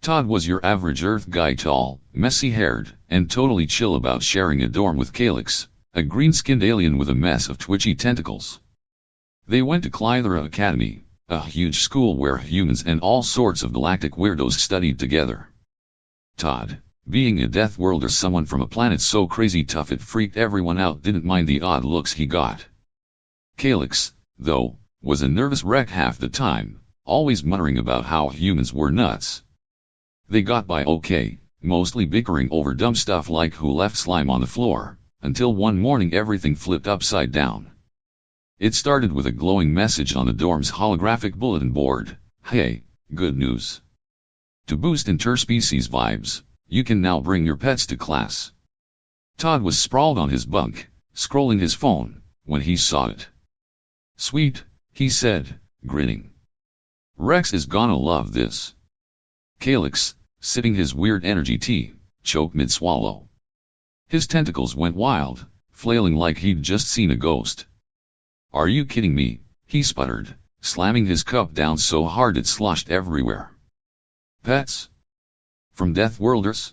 Todd was your average Earth guy, tall, messy-haired, and totally chill about sharing a dorm with Kalex, a green-skinned alien with a mess of twitchy tentacles. They went to Klythera Academy, a huge school where humans and all sorts of galactic weirdos studied together. Todd, being a Deathworlder, someone from a planet so crazy tough it freaked everyone out, didn't mind the odd looks he got. Kalex, though, was a nervous wreck half the time, always muttering about how humans were nuts. They got by okay, mostly bickering over dumb stuff like who left slime on the floor, until one morning everything flipped upside down. It started with a glowing message on the dorm's holographic bulletin board. Hey, good news. To boost interspecies vibes, you can now bring your pets to class. Todd was sprawled on his bunk, scrolling his phone, when he saw it. Sweet, he said, grinning. Rex is gonna love this. Kalex, sipping his weird energy tea, choked mid-swallow. His tentacles went wild, flailing like he'd just seen a ghost. Are you kidding me? He sputtered, slamming his cup down so hard it sloshed everywhere. Pets? From Deathworlders?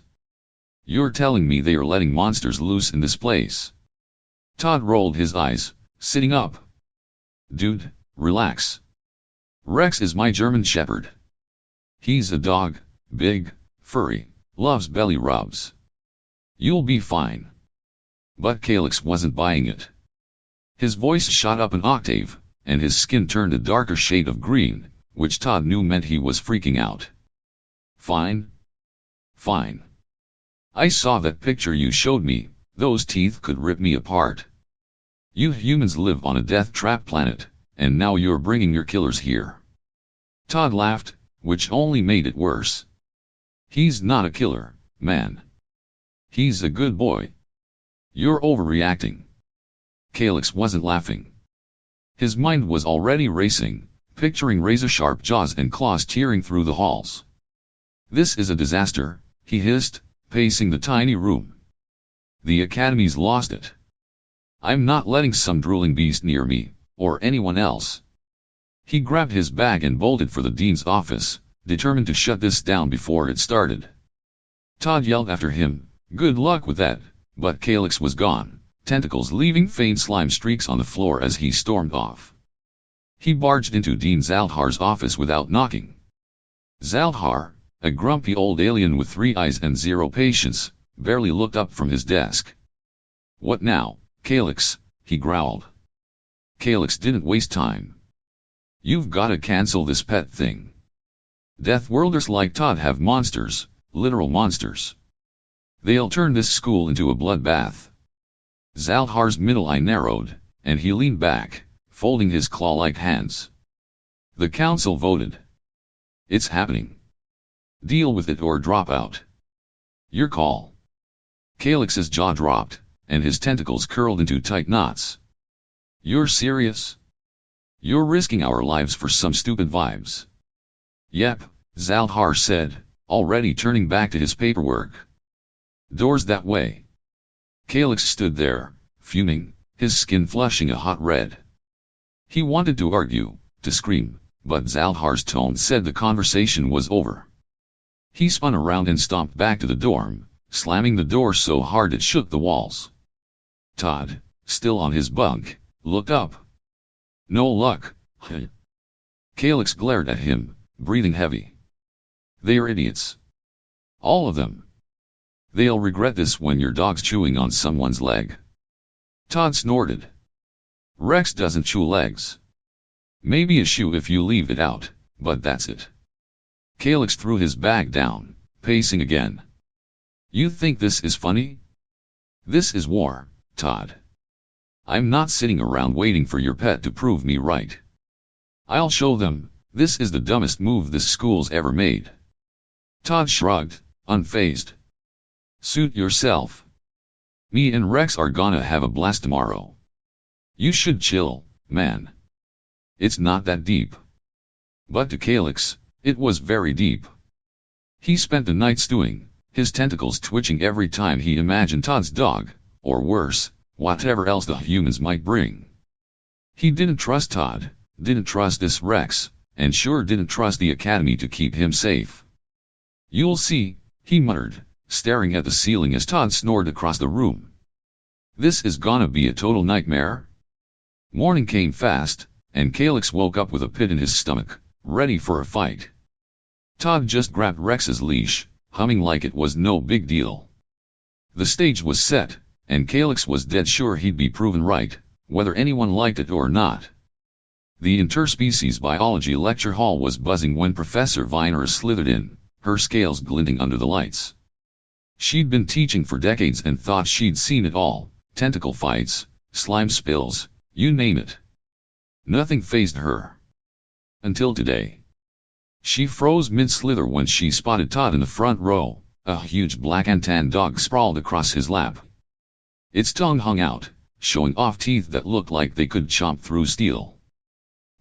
You're telling me they are letting monsters loose in this place? Todd rolled his eyes, sitting up. Dude, relax. Rex is my German Shepherd. He's a dog, big, furry, loves belly rubs. You'll be fine. But Kalex wasn't buying it. His voice shot up an octave, and his skin turned a darker shade of green, which Todd knew meant he was freaking out. Fine? Fine. I saw that picture you showed me, those teeth could rip me apart. You humans live on a death trap planet, and now you're bringing your killers here. Todd laughed, which only made it worse. He's not a killer, man. He's a good boy. You're overreacting. Kalex wasn't laughing. His mind was already racing, picturing razor-sharp jaws and claws tearing through the halls. This is a disaster, he hissed, pacing the tiny room. The Academy's lost it. I'm not letting some drooling beast near me, or anyone else. He grabbed his bag and bolted for the dean's office, determined to shut this down before it started. Todd yelled after him, "Good luck with that," but Kalex was gone, tentacles leaving faint slime streaks on the floor as he stormed off. He barged into Dean Zaldhar's office without knocking. Zaldhar, a grumpy old alien with 3 eyes and 0 patience, barely looked up from his desk. "What now, Kalex?" he growled. Kalex didn't waste time. "You've gotta cancel this pet thing. Deathworlders like Todd have monsters, literal monsters. They'll turn this school into a bloodbath." Zaldhar's middle eye narrowed, and he leaned back, folding his claw-like hands. The council voted. It's happening. Deal with it or drop out. Your call. Kalex's jaw dropped, and his tentacles curled into tight knots. You're serious? You're risking our lives for some stupid vibes. Yep, Zaldhar said, already turning back to his paperwork. Doors that way. Kalex stood there, fuming, his skin flushing a hot red. He wanted to argue, to scream, but Zaldhar's tone said the conversation was over. He spun around and stomped back to the dorm, slamming the door so hard it shook the walls. Todd, still on his bunk, looked up. No luck, huh? Kalex glared at him, breathing heavy. They're idiots. All of them. They'll regret this when your dog's chewing on someone's leg. Todd snorted. Rex doesn't chew legs. Maybe a shoe if you leave it out, but that's it. Kalex threw his bag down, pacing again. You think this is funny? This is war, Todd. I'm not sitting around waiting for your pet to prove me right. I'll show them, this is the dumbest move this school's ever made. Todd shrugged, unfazed. Suit yourself. Me and Rex are gonna have a blast tomorrow. You should chill, man. It's not that deep. But to Kalex, it was very deep. He spent the night stewing, his tentacles twitching every time he imagined Todd's dog, or worse, whatever else the humans might bring. He didn't trust Todd, didn't trust this Rex, and sure didn't trust the Academy to keep him safe. You'll see, he muttered, staring at the ceiling as Todd snored across the room. This is gonna be a total nightmare. Morning came fast, and Kalex woke up with a pit in his stomach, ready for a fight. Todd just grabbed Rex's leash, humming like it was no big deal. The stage was set, and Kalex was dead sure he'd be proven right, whether anyone liked it or not. The interspecies biology lecture hall was buzzing when Professor Viner slithered in, her scales glinting under the lights. She'd been teaching for decades and thought she'd seen it all, tentacle fights, slime spills, you name it. Nothing fazed her. Until today. She froze mid-slither when she spotted Todd in the front row, a huge black and tan dog sprawled across his lap. Its tongue hung out, showing off teeth that looked like they could chomp through steel.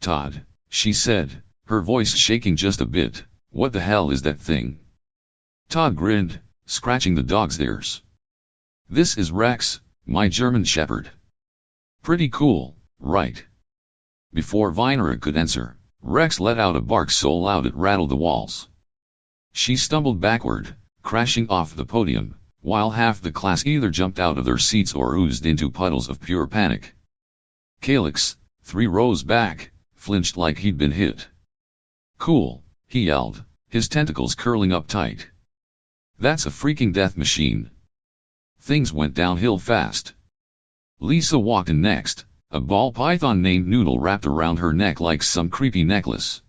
Todd, she said, her voice shaking just a bit, what the hell is that thing? Todd grinned, scratching the dog's ears. This is Rex, my German shepherd. Pretty cool, right? Before Viner could answer, Rex let out a bark so loud it rattled the walls. She stumbled backward, crashing off the podium, while half the class either jumped out of their seats or oozed into puddles of pure panic. Kalex, 3 rows back, flinched like he'd been hit. Cool, he yelled, his tentacles curling up tight. That's a freaking death machine. Things went downhill fast. Lisa walked in next, a ball python named Noodle wrapped around her neck like some creepy necklace.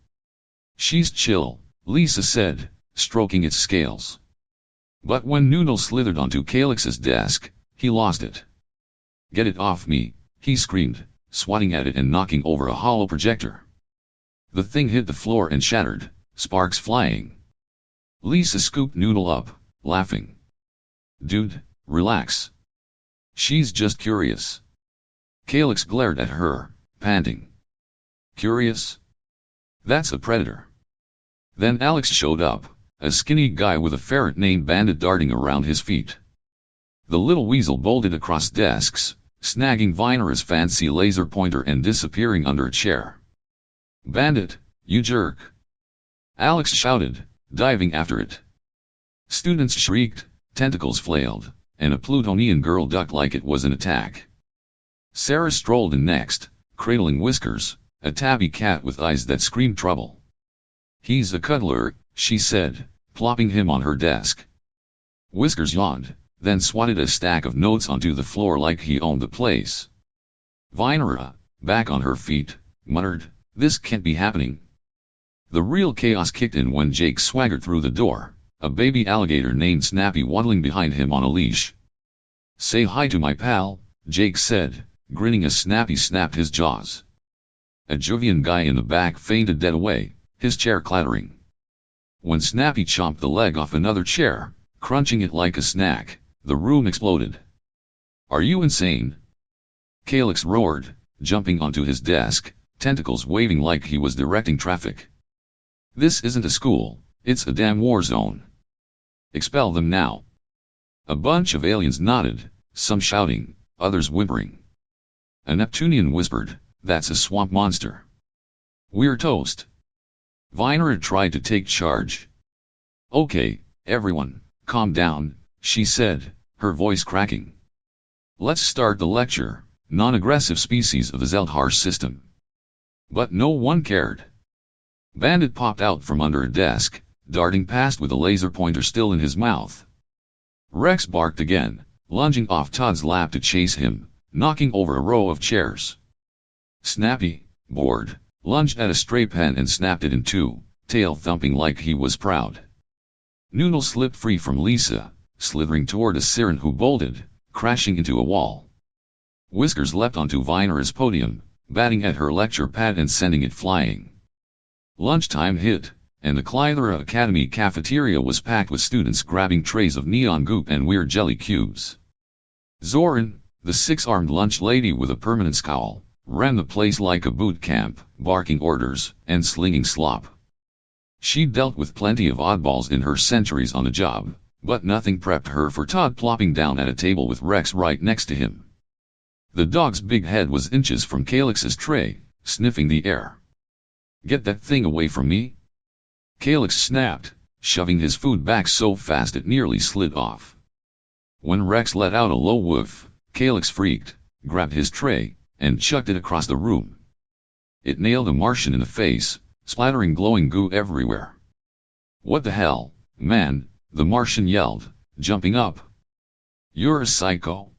She's chill, Lisa said, stroking its scales. But when Noodle slithered onto Kalex's desk, he lost it. Get it off me, he screamed, swatting at it and knocking over a hollow projector. The thing hit the floor and shattered, sparks flying. Lisa scooped Noodle up, laughing. Dude, relax. She's just curious. Kalex glared at her, panting. Curious? That's a predator. Then Alex showed up, a skinny guy with a ferret named Bandit darting around his feet. The little weasel bolted across desks, snagging Viner's fancy laser pointer and disappearing under a chair. Bandit, you jerk! Alex shouted, diving after it. Students shrieked, tentacles flailed, and a Plutonian girl ducked like it was an attack. Sarah strolled in next, cradling Whiskers, a tabby cat with eyes that screamed trouble. He's a cuddler, she said, plopping him on her desk. Whiskers yawned, then swatted a stack of notes onto the floor like he owned the place. Viner, back on her feet, muttered, this can't be happening. The real chaos kicked in when Jake swaggered through the door, a baby alligator named Snappy waddling behind him on a leash. Say hi to my pal, Jake said, grinning as Snappy snapped his jaws. A Jovian guy in the back fainted dead away, his chair clattering. When Snappy chomped the leg off another chair, crunching it like a snack, the room exploded. Are you insane? Kalex roared, jumping onto his desk, tentacles waving like he was directing traffic. This isn't a school, it's a damn war zone. Expel them now. A bunch of aliens nodded, some shouting, others whimpering. A Neptunian whispered, that's a swamp monster. We're toast. Viner tried to take charge. Okay, everyone, calm down, she said, her voice cracking. Let's start the lecture, non-aggressive species of the Zeldhar system. But no one cared. Bandit popped out from under a desk, darting past with a laser pointer still in his mouth. Rex barked again, lunging off Todd's lap to chase him, knocking over a row of chairs. Snappy, bored, lunged at a stray pen and snapped it in two, tail thumping like he was proud. Noodle slipped free from Lisa, slithering toward a siren who bolted, crashing into a wall. Whiskers leapt onto Viner's podium, batting at her lecture pad and sending it flying. Lunchtime hit, and the Klythera Academy cafeteria was packed with students grabbing trays of neon goop and weird jelly cubes. Zoran, the six-armed lunch lady with a permanent scowl, ran the place like a boot camp, barking orders and slinging slop. She'd dealt with plenty of oddballs in her centuries on the job, but nothing prepped her for Todd plopping down at a table with Rex right next to him. The dog's big head was inches from Kalex's tray, sniffing the air. Get that thing away from me! Kalex snapped, shoving his food back so fast it nearly slid off. When Rex let out a low woof, Kalex freaked, grabbed his tray, and chucked it across the room. It nailed a Martian in the face, splattering glowing goo everywhere. "What the hell, man?" the Martian yelled, jumping up. "You're a psycho?"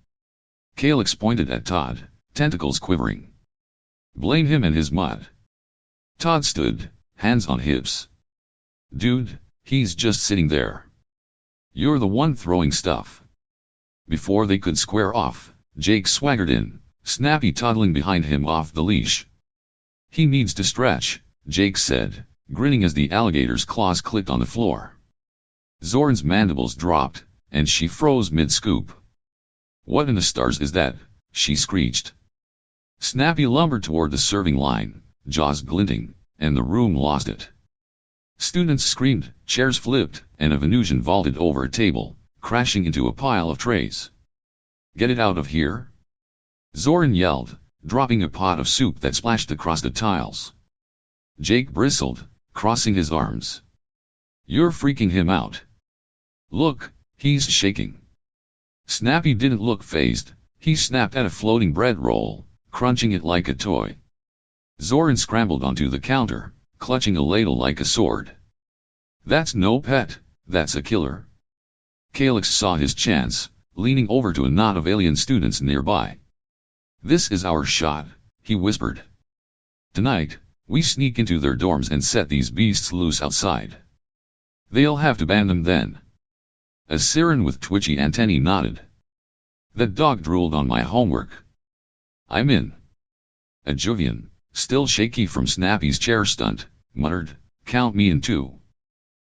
Kalex pointed at Todd, tentacles quivering. "Blame him and his mud." Todd stood, hands on hips. "Dude, he's just sitting there. You're the one throwing stuff." Before they could square off, Jake swaggered in, Snappy toddling behind him off the leash. "He needs to stretch," Jake said, grinning as the alligator's claws clicked on the floor. Zoran's mandibles dropped, and she froze mid-scoop. "What in the stars is that?" she screeched. Snappy lumbered toward the serving line, jaws glinting, and the room lost it. Students screamed, chairs flipped, and a Venusian vaulted over a table, crashing into a pile of trays. "Get it out of here!" Zoran yelled, dropping a pot of soup that splashed across the tiles. Jake bristled, crossing his arms. "You're freaking him out. Look, he's shaking." Snappy didn't look fazed. He snapped at a floating bread roll, crunching it like a toy. Zoran scrambled onto the counter, clutching a ladle like a sword. "That's no pet, that's a killer." Kalex saw his chance, leaning over to a knot of alien students nearby. "This is our shot," he whispered. "Tonight, we sneak into their dorms and set these beasts loose outside. They'll have to ban them then." A siren with twitchy antennae nodded. "That dog drooled on my homework. I'm in." A Jovian, still shaky from Snappy's chair stunt, muttered, "Count me in too."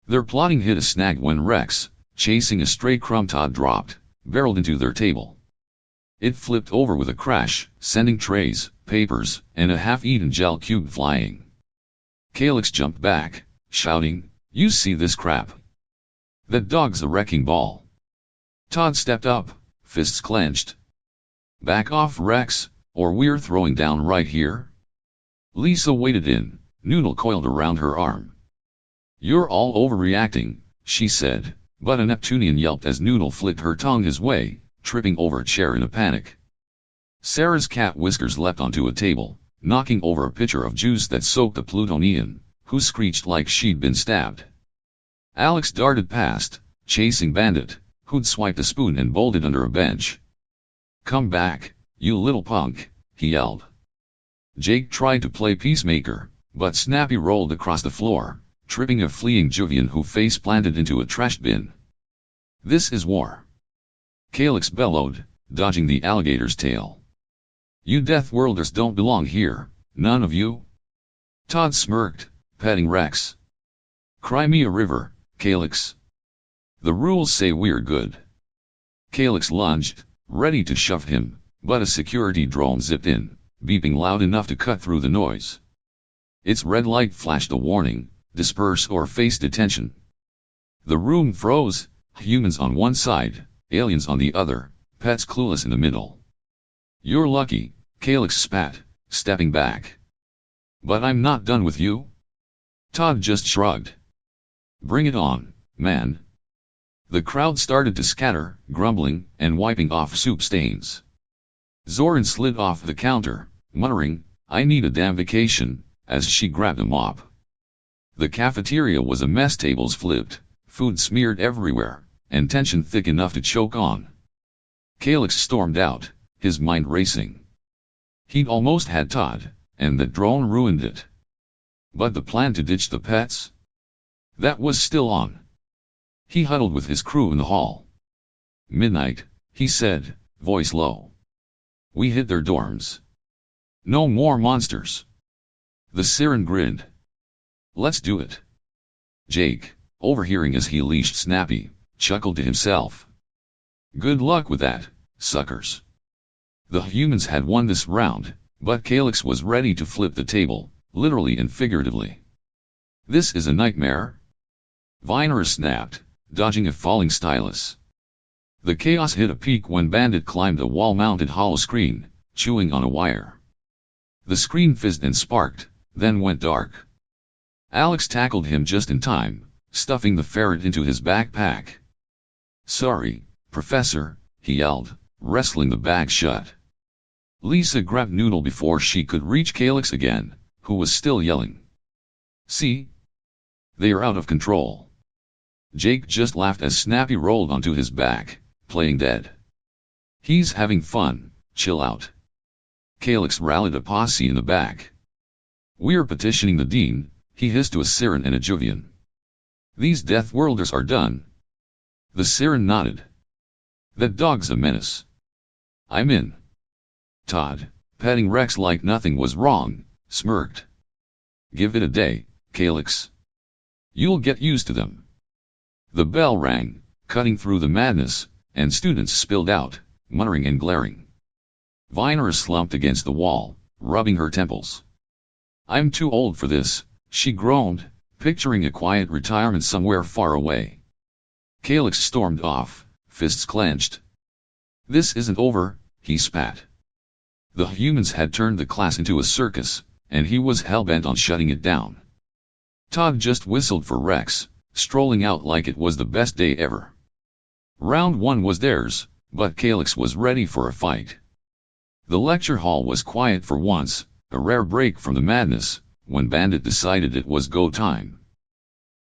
Their plotting hit a snag when Rex, chasing a stray crumb Todd dropped, barreled into their table. It flipped over with a crash, sending trays, papers, and a half-eaten gel cube flying. Kalex jumped back, shouting, "You see this crap? That dog's a wrecking ball." Todd stepped up, fists clenched. "Back off, Rex, or we're throwing down right here." Lisa waded in, Noodle coiled around her arm. "You're all overreacting," she said, but a Neptunian yelped as Noodle flicked her tongue his way, tripping over a chair in a panic. Sarah's cat Whiskers leapt onto a table, knocking over a pitcher of juice that soaked a Plutonian, who screeched like she'd been stabbed. Alex darted past, chasing Bandit, who'd swiped a spoon and bolted under a bench. "Come back, you little punk," he yelled. Jake tried to play peacemaker, but Snappy rolled across the floor, tripping a fleeing Jovian who face-planted into a trash bin. "This is war." Kalex bellowed, dodging the alligator's tail. "You Deathworlders don't belong here, none of you." Todd smirked, petting Rex. "Cry me a river, Kalex. The rules say we're good." Kalex lunged, ready to shove him, but a security drone zipped in, beeping loud enough to cut through the noise. Its red light flashed a warning, "Disperse or face detention." The room froze, humans on one side, aliens on the other, pets clueless in the middle. "You're lucky," Kalex spat, stepping back. "But I'm not done with you." Todd just shrugged. "Bring it on, man." The crowd started to scatter, grumbling, and wiping off soup stains. Zoran slid off the counter, muttering, "I need a damn vacation," as she grabbed a mop. The cafeteria was a mess, tables flipped, food smeared everywhere, and tension thick enough to choke on. Kalex stormed out, his mind racing. He'd almost had Todd, and that drone ruined it. But the plan to ditch the pets? That was still on. He huddled with his crew in the hall. "Midnight," he said, voice low. "We hit their dorms. No more monsters." The siren grinned. "Let's do it." Jake, overhearing as he leashed Snappy, chuckled to himself. "Good luck with that, suckers." The humans had won this round, but Kalex was ready to flip the table, literally and figuratively. "This is a nightmare." Vinera snapped, dodging a falling stylus. The chaos hit a peak when Bandit climbed a wall-mounted hollow screen, chewing on a wire. The screen fizzed and sparked, then went dark. Alex tackled him just in time, stuffing the ferret into his backpack. "Sorry, Professor," he yelled, wrestling the bag shut. Lisa grabbed Noodle before she could reach Kalex again, who was still yelling. "See? They are out of control." Jake just laughed as Snappy rolled onto his back, playing dead. "He's having fun, chill out." Kalex rallied a posse in the back. "We're petitioning the dean," he hissed to a Siren and a Juvian. "These Deathworlders are done." The Siren nodded. "That dog's a menace." "I'm in." Todd, petting Rex like nothing was wrong, smirked. "Give it a day, Kalex. You'll get used to them." The bell rang, cutting through the madness, and students spilled out, muttering and glaring. Viner slumped against the wall, rubbing her temples. "I'm too old for this," she groaned, picturing a quiet retirement somewhere far away. Kalex stormed off, fists clenched. "This isn't over," he spat. The humans had turned the class into a circus, and he was hell-bent on shutting it down. Todd just whistled for Rex, strolling out like it was the best day ever. Round 1 was theirs, but Kalex was ready for a fight. The lecture hall was quiet for once, a rare break from the madness, when Bandit decided it was go time.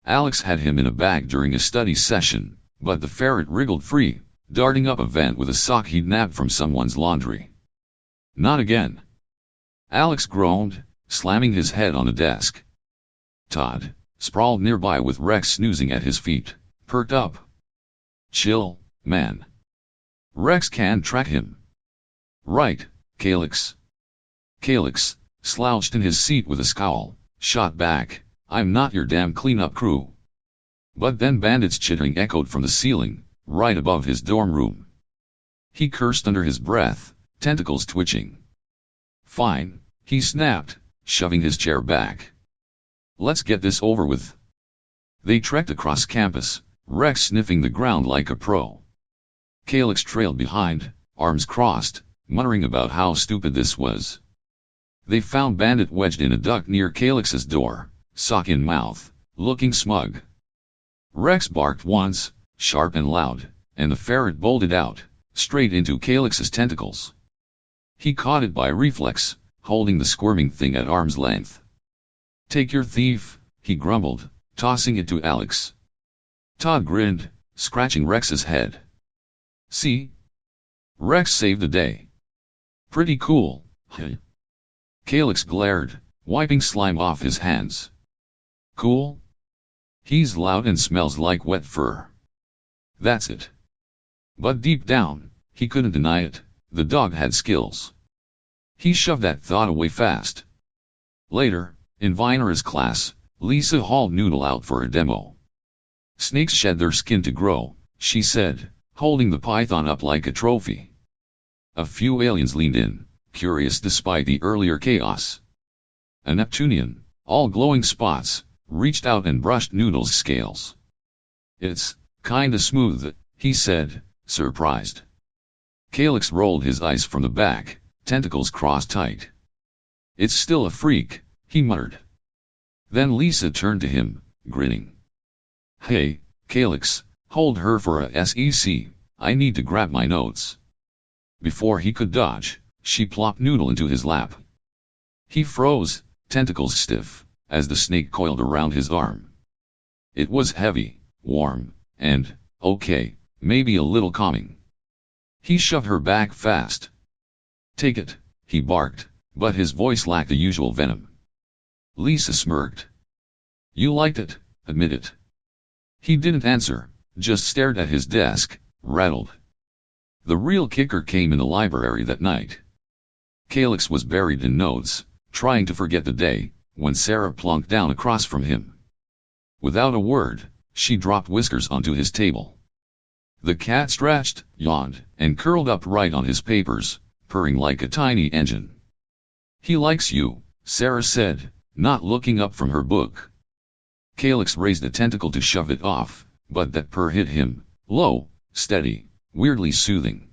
Alex had him in a bag during a study session, but the ferret wriggled free, darting up a vent with a sock he'd nabbed from someone's laundry. "Not again." Alex groaned, slamming his head on the desk. Todd, sprawled nearby with Rex snoozing at his feet, perked up. "Chill, man. Rex can track him." "Right, Kalex." Kalex, slouched in his seat with a scowl, shot back, "I'm not your damn cleanup crew." But then Bandit's chittering echoed from the ceiling, right above his dorm room. He cursed under his breath, tentacles twitching. "Fine," he snapped, shoving his chair back. "Let's get this over with." They trekked across campus, Rex sniffing the ground like a pro. Kalex trailed behind, arms crossed, muttering about how stupid this was. They found Bandit wedged in a duck near Kalex's door, sock in mouth, looking smug. Rex barked once, sharp and loud, and the ferret bolted out, straight into Kalex's tentacles. He caught it by reflex, holding the squirming thing at arm's length. "Take your thief," he grumbled, tossing it to Alex. Todd grinned, scratching Rex's head. "See? Rex saved the day. Pretty cool, huh?" Kalex glared, wiping slime off his hands. "Cool? He's loud and smells like wet fur. That's it." But deep down, he couldn't deny it, the dog had skills. He shoved that thought away fast. Later, in Viner's class, Lisa hauled Noodle out for a demo. "Snakes shed their skin to grow," she said, holding the python up like a trophy. A few aliens leaned in, curious despite the earlier chaos. A Neptunian, all glowing spots, reached out and brushed Noodle's scales. "It's kinda smooth," he said, surprised. Kalex rolled his eyes from the back, tentacles crossed tight. "It's still a freak," he muttered. Then Lisa turned to him, grinning. "Hey, Kalex, hold her for a sec, I need to grab my notes." Before he could dodge, she plopped Noodle into his lap. He froze, tentacles stiff, as the snake coiled around his arm. It was heavy, warm, and, okay, maybe a little calming. He shoved her back fast. "Take it," he barked, but his voice lacked the usual venom. Lisa smirked. "You liked it, admit it." He didn't answer, just stared at his desk, rattled. The real kicker came in the library that night. Kalex was buried in notes, trying to forget the day, when Sarah plunked down across from him. Without a word, she dropped Whiskers onto his table. The cat stretched, yawned, and curled up right on his papers, purring like a tiny engine. "He likes you," Sarah said, not looking up from her book. Kalex raised a tentacle to shove it off, but that purr hit him, low, steady, weirdly soothing.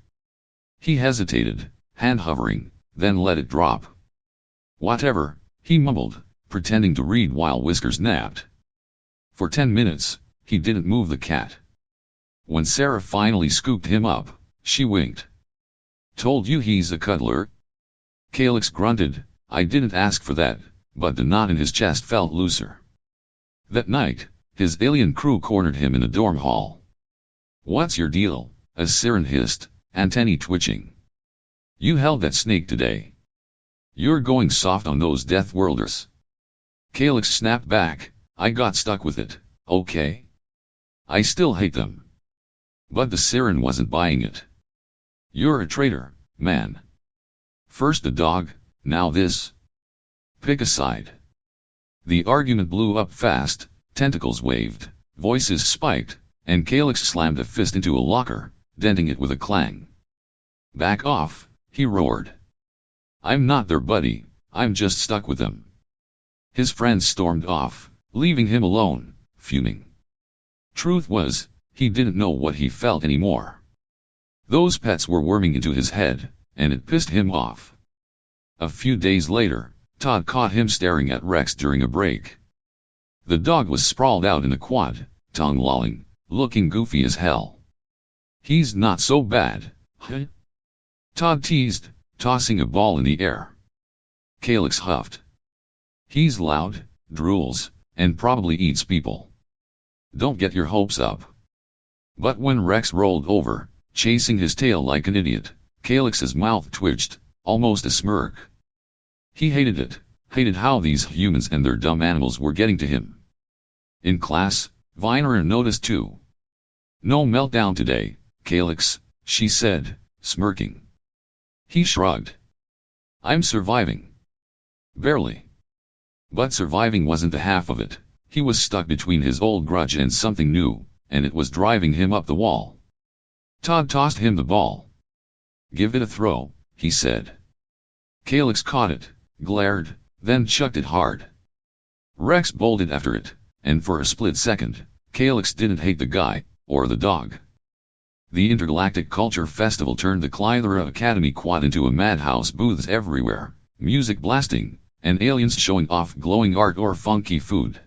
He hesitated, hand hovering, then let it drop. "Whatever," he mumbled, pretending to read while Whiskers napped. For 10 minutes, he didn't move the cat. When Sarah finally scooped him up, she winked. Told you he's a cuddler? Kalex grunted. I didn't ask for that, but the knot in his chest felt looser. That night, his alien crew cornered him in the dorm hall. What's your deal? A siren hissed, antennae twitching. You held that snake today. You're going soft on those Deathworlders. Kalex snapped back. I got stuck with it, okay? I still hate them. But the siren wasn't buying it. You're a traitor, man. First the dog, now this. Pick a side. The argument blew up fast, tentacles waved, voices spiked, and Kalex slammed a fist into a locker, denting it with a clang. Back off, he roared. I'm not their buddy, I'm just stuck with them. His friends stormed off, leaving him alone, fuming. Truth was, he didn't know what he felt anymore. Those pets were worming into his head, and it pissed him off. A few days later, Todd caught him staring at Rex during a break. The dog was sprawled out in the quad, tongue lolling, looking goofy as hell. He's not so bad, huh? Todd teased, tossing a ball in the air. Kalex huffed. He's loud, drools, and probably eats people. Don't get your hopes up. But when Rex rolled over, chasing his tail like an idiot, Kalex's mouth twitched, almost a smirk. He hated it, hated how these humans and their dumb animals were getting to him. In class, Viner noticed too. No meltdown today, Kalex, she said, smirking. He shrugged. I'm surviving. Barely. But surviving wasn't the half of it. He was stuck between his old grudge and something new, and it was driving him up the wall. Todd tossed him the ball. Give it a throw, he said. Kalex caught it, glared, then chucked it hard. Rex bolted after it, and for a split second, Kalex didn't hate the guy, or the dog. The Intergalactic Culture Festival turned the Klythera Academy quad into a madhouse, booths everywhere, music blasting, and aliens showing off glowing art or funky food.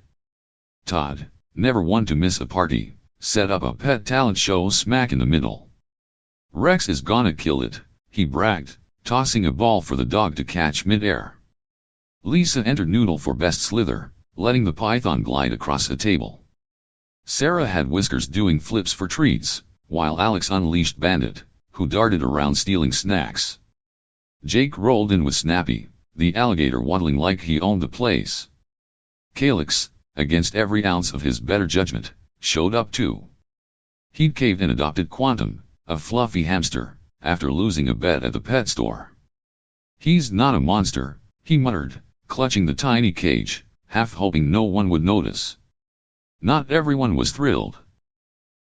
Todd, never one to miss a party, set up a pet talent show smack in the middle. Rex is gonna kill it, he bragged, tossing a ball for the dog to catch mid-air. Lisa entered Noodle for best slither, letting the python glide across a table. Sarah had Whiskers doing flips for treats, while Alex unleashed Bandit, who darted around stealing snacks. Jake rolled in with Snappy, the alligator waddling like he owned the place. Kalex, against every ounce of his better judgment, showed up too. He'd caved and adopted Quantum, a fluffy hamster, after losing a bet at the pet store. He's not a monster, he muttered, clutching the tiny cage, half hoping no one would notice. Not everyone was thrilled.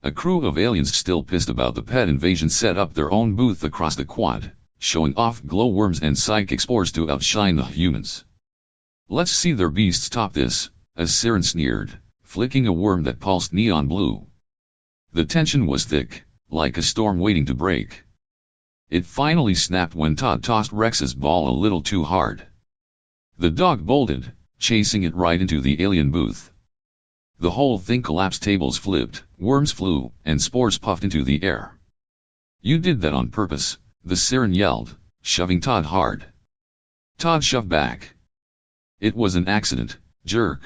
A crew of aliens still pissed about the pet invasion set up their own booth across the quad, showing off glowworms and psychic spores to outshine the humans. Let's see their beasts top this, a siren sneered, flicking a worm that pulsed neon blue. The tension was thick, like a storm waiting to break. It finally snapped when Todd tossed Rex's ball a little too hard. The dog bolted, chasing it right into the alien booth. The whole thing collapsed, tables flipped, worms flew, and spores puffed into the air. You did that on purpose, the siren yelled, shoving Todd hard. Todd shoved back. It was an accident, jerk.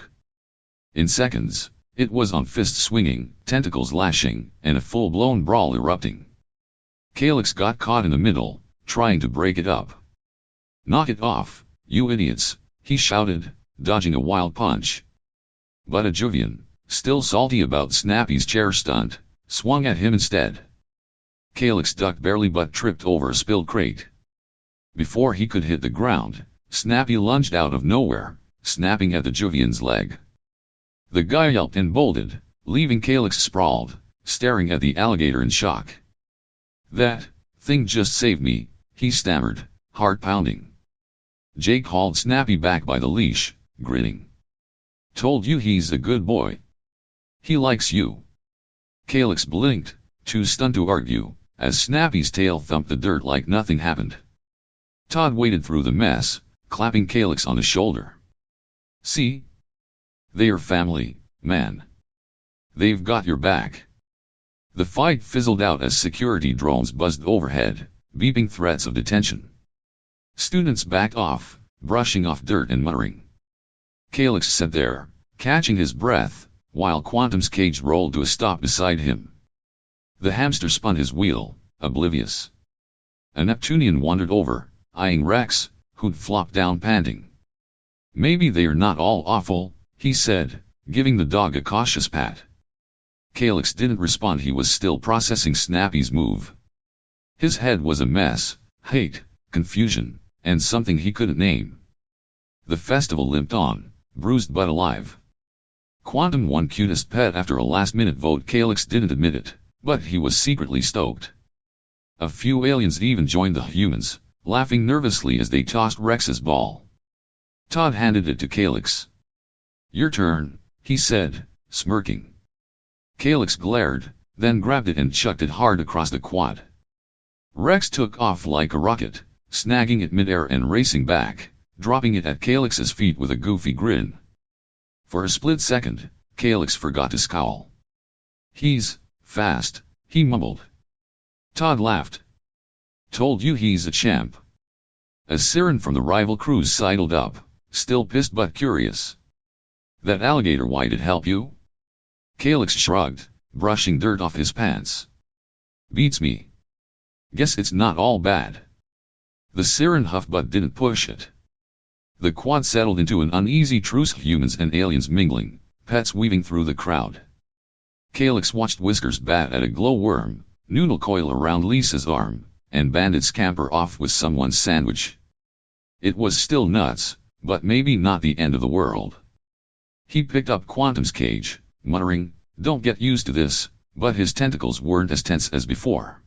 In seconds, it was on, fists swinging, tentacles lashing, and a full-blown brawl erupting. Kalex got caught in the middle, trying to break it up. Knock it off, you idiots, he shouted, dodging a wild punch. But a Jovian, still salty about Snappy's chair stunt, swung at him instead. Kalex ducked barely but tripped over a spilled crate. Before he could hit the ground, Snappy lunged out of nowhere, snapping at the Jovian's leg. The guy yelped and bolted, leaving Kalex sprawled, staring at the alligator in shock. That thing just saved me, he stammered, heart pounding. Jake hauled Snappy back by the leash, grinning. Told you he's a good boy. He likes you. Kalex blinked, too stunned to argue, as Snappy's tail thumped the dirt like nothing happened. Todd waded through the mess, clapping Kalex on the shoulder. See? They're family, man. They've got your back. The fight fizzled out as security drones buzzed overhead, beeping threats of detention. Students backed off, brushing off dirt and muttering. Kalex sat there, catching his breath, while Quantum's cage rolled to a stop beside him. The hamster spun his wheel, oblivious. A Neptunian wandered over, eyeing Rex, who'd flopped down panting. Maybe they're not all awful, he said, giving the dog a cautious pat. Kalex didn't respond. He was still processing Snappy's move. His head was a mess, hate, confusion, and something he couldn't name. The festival limped on, bruised but alive. Quantum won cutest pet after a last-minute vote. Kalex didn't admit it, but he was secretly stoked. A few aliens even joined the humans, laughing nervously as they tossed Rex's ball. Todd handed it to Kalex. "Your turn," he said, smirking. Kalex glared, then grabbed it and chucked it hard across the quad. Rex took off like a rocket, snagging it midair and racing back, dropping it at Kalex's feet with a goofy grin. For a split second, Kalex forgot to scowl. "He's fast," he mumbled. Todd laughed. "Told you he's a champ." A siren from the rival crews sidled up, still pissed but curious. "That alligator, why did it help you?" Kalex shrugged, brushing dirt off his pants. "Beats me. Guess it's not all bad." The siren huffed but didn't push it. The quad settled into an uneasy truce, humans and aliens mingling, pets weaving through the crowd. Kalex watched Whiskers bat at a glowworm, Noodle coil around Lisa's arm, and Bandit scamper off with someone's sandwich. It was still nuts, but maybe not the end of the world. He picked up Quantum's cage, muttering, "Don't get used to this," but his tentacles weren't as tense as before.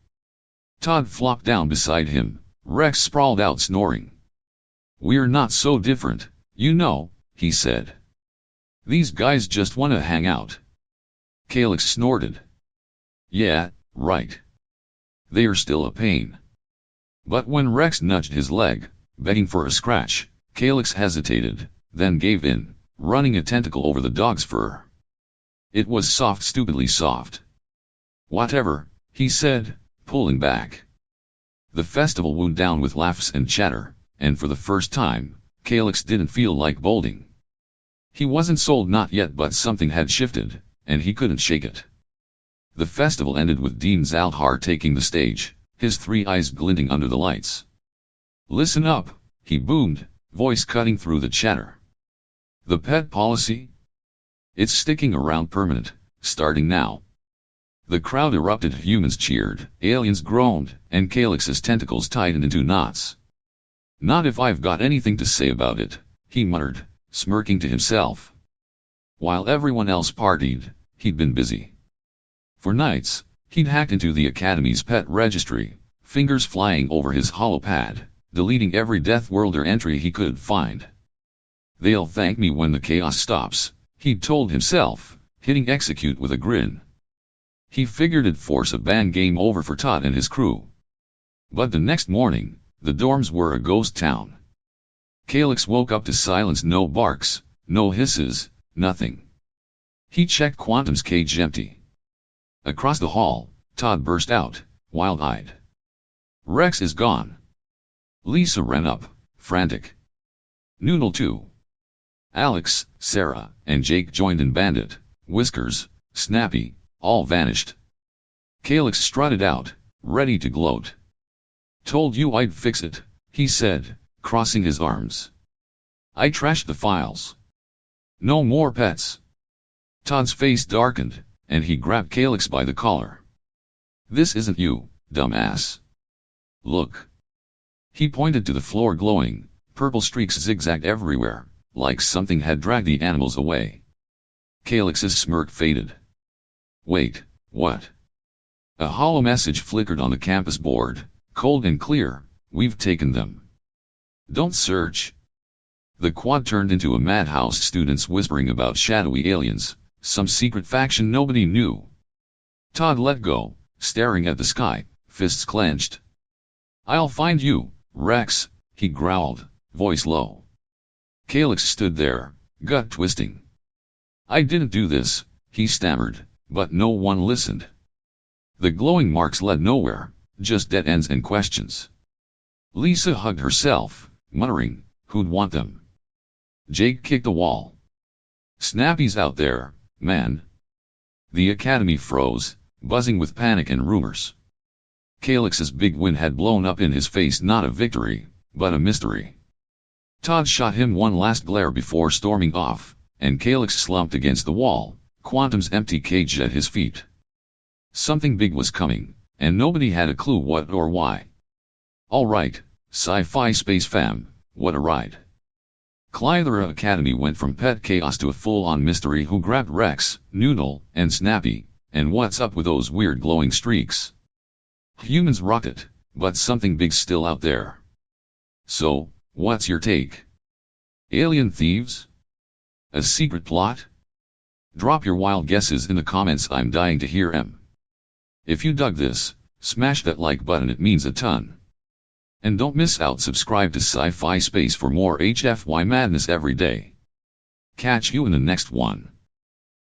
Todd flopped down beside him, Rex sprawled out snoring. "We're not so different, you know," he said. "These guys just wanna hang out." Kalex snorted. "Yeah, right. They're still a pain." But when Rex nudged his leg, begging for a scratch, Kalex hesitated, then gave in, running a tentacle over the dog's fur. It was soft, stupidly soft. "Whatever," he said, pulling back. The festival wound down with laughs and chatter, and for the first time, Kalex didn't feel like bolting. He wasn't sold, not yet, but something had shifted, and he couldn't shake it. The festival ended with Dean Zaldhar taking the stage, his three eyes glinting under the lights. "Listen up," he boomed, voice cutting through the chatter. "The pet policy? It's sticking around permanent, starting now." The crowd erupted, humans cheered, aliens groaned, and Kalex's tentacles tightened into knots. "Not if I've got anything to say about it," he muttered, smirking to himself. While everyone else partied, he'd been busy. For nights, he'd hacked into the Academy's pet registry, fingers flying over his holopad, deleting every Deathworlder entry he could find. "They'll thank me when the chaos stops," he'd told himself, hitting execute with a grin. He figured it'd force a ban game over for Todd and his crew. But the next morning, the dorms were a ghost town. Kalex woke up to silence, no barks, no hisses, nothing. He checked Quantum's cage, empty. Across the hall, Todd burst out, wild-eyed. "Rex is gone." Lisa ran up, frantic. Noodle too. Alex, Sarah, and Jake joined in. Bandit, Whiskers, Snappy, all vanished. Kalex strutted out, ready to gloat. "Told you I'd fix it," he said, crossing his arms. "I trashed the files. No more pets." Todd's face darkened, and he grabbed Kalex by the collar. "This isn't you, dumbass. Look." He pointed to the floor, glowing, purple streaks zigzagged everywhere, like something had dragged the animals away. Kalex's smirk faded. "Wait, what?" A hollow message flickered on the campus board, cold and clear, "We've taken them. Don't search." The quad turned into a madhouse, students whispering about shadowy aliens, some secret faction nobody knew. Todd let go, staring at the sky, fists clenched. "I'll find you, Rex," he growled, voice low. Kalex stood there, gut twisting. "I didn't do this," he stammered, but no one listened. The glowing marks led nowhere, just dead ends and questions. Lisa hugged herself, muttering, "Who'd want them?" Jake kicked the wall. "Snappy's out there, man." The academy froze, buzzing with panic and rumors. Kalex's big win had blown up in his face, not a victory, but a mystery. Todd shot him one last glare before storming off, and Kalex slumped against the wall, Quantum's empty cage at his feet. Something big was coming, and nobody had a clue what or why. Alright, Sci-Fi Space fam, what a ride. Klythera Academy went from pet chaos to a full-on mystery. Who grabbed Rex, Noodle, and Snappy, and what's up with those weird glowing streaks? Humans rocked it, but something big's still out there. So, what's your take? Alien thieves? A secret plot? Drop your wild guesses in the comments, I'm dying to hear 'em. If you dug this, smash that like button, it means a ton. And don't miss out, subscribe to Sci-Fi Space for more HFY madness every day. Catch you in the next one.